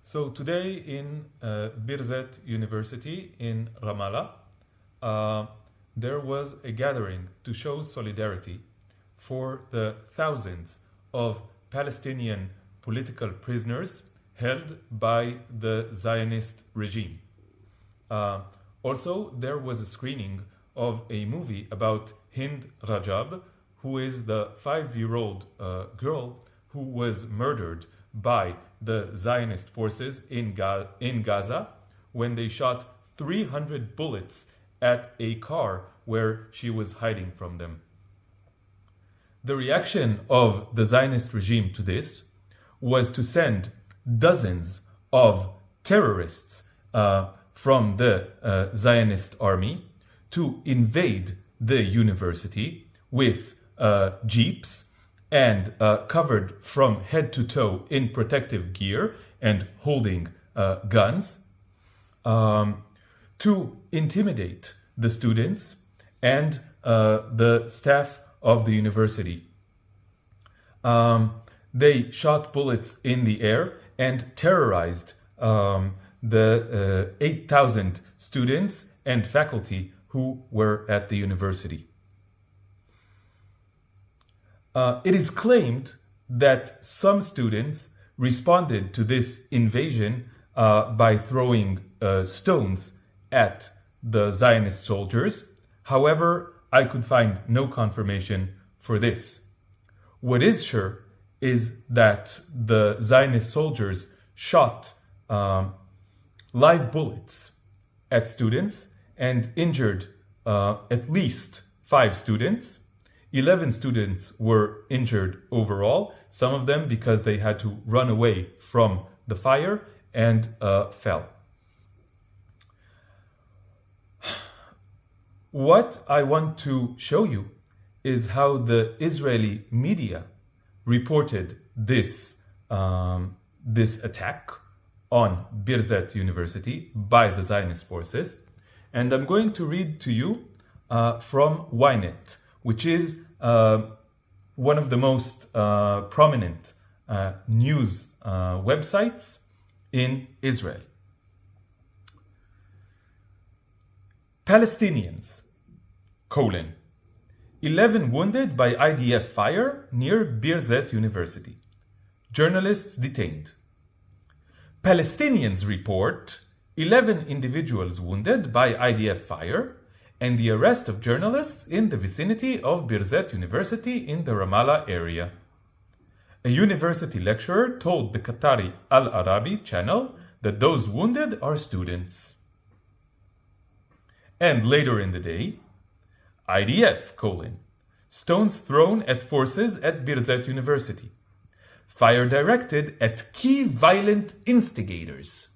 So today in Birzeit University in Ramallah, there was a gathering to show solidarity for the thousands of Palestinian political prisoners held by the Zionist regime. Also, there was a screening of a movie about Hind Rajab, who is the 5-year-old girl who was murdered by the Zionist forces in Gaza when they shot 300 bullets at a car where she was hiding from them. The reaction of the Zionist regime to this was to send dozens of terrorists from the Zionist army to invade the university with jeeps and covered from head to toe in protective gear and holding guns to intimidate the students and the staff of the university. They shot bullets in the air and terrorized the 8,000 students and faculty who were at the university. It is claimed that some students responded to this invasion by throwing stones at the Zionist soldiers. However, I could find no confirmation for this. What is sure is that the Zionist soldiers shot live bullets at students and injured at least 5 students. 11 students were injured overall, some of them because they had to run away from the fire and fell. What I want to show you is how the Israeli media reported this attack on Birzeit University by the Zionist forces. And I'm going to read to you from Ynet, which is one of the most prominent news websites in Israel. Palestinians, 11 wounded by IDF fire near Birzeit University. Journalists detained. Palestinians report 11 individuals wounded by IDF fire and the arrest of journalists in the vicinity of Birzeit University in the Ramallah area. A university lecturer told the Qatari Al Arabi channel that those wounded are students. And later in the day, IDF, stones thrown at forces at Birzeit University. Fire directed at key violent instigators.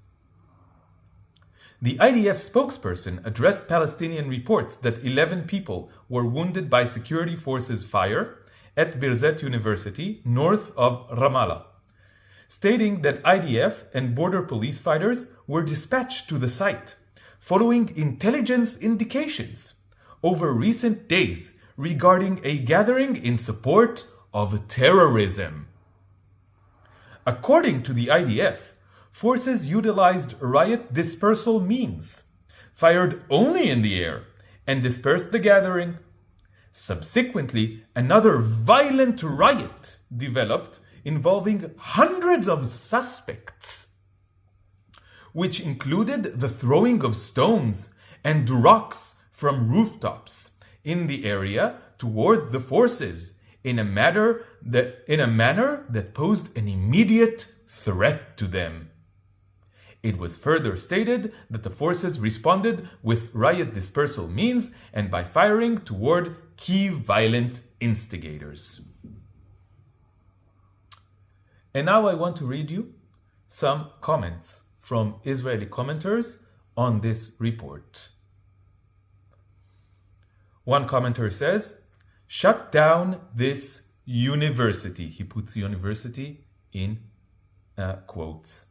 The IDF spokesperson addressed Palestinian reports that 11 people were wounded by security forces' fire at Birzeit University, north of Ramallah, stating that IDF and border police fighters were dispatched to the site following intelligence indications over recent days regarding a gathering in support of terrorism. According to the IDF, forces utilized riot dispersal means, fired only in the air, and dispersed the gathering. Subsequently, another violent riot developed involving hundreds of suspects, which included the throwing of stones and rocks from rooftops in the area towards the forces in a manner that posed an immediate threat to them. It was further stated that the forces responded with riot dispersal means and by firing toward key violent instigators. And now I want to read you some comments from Israeli commenters on this report. One commenter says, "Shut down this university." He puts university in quotes.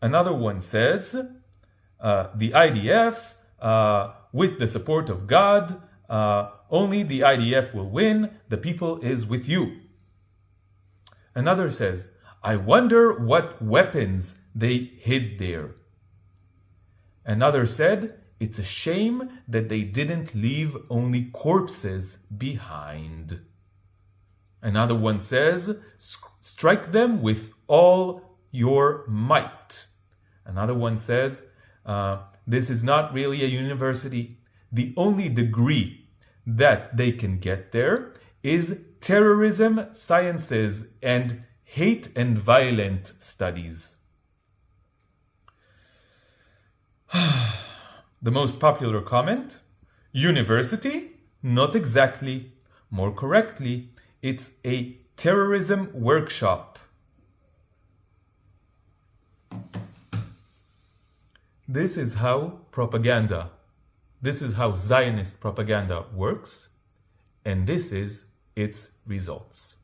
Another one says, the IDF, with the support of God, only the IDF will win, the people is with you. Another says, I wonder what weapons they hid there. Another said, it's a shame that they didn't leave only corpses behind. Another one says, strike them with all your might. Another one says, this is not really a university. The only degree that they can get there is terrorism sciences and hate and violent studies. The most popular comment, university? Not exactly. More correctly, it's a terrorism workshop. This is how Zionist propaganda works, and this is its results.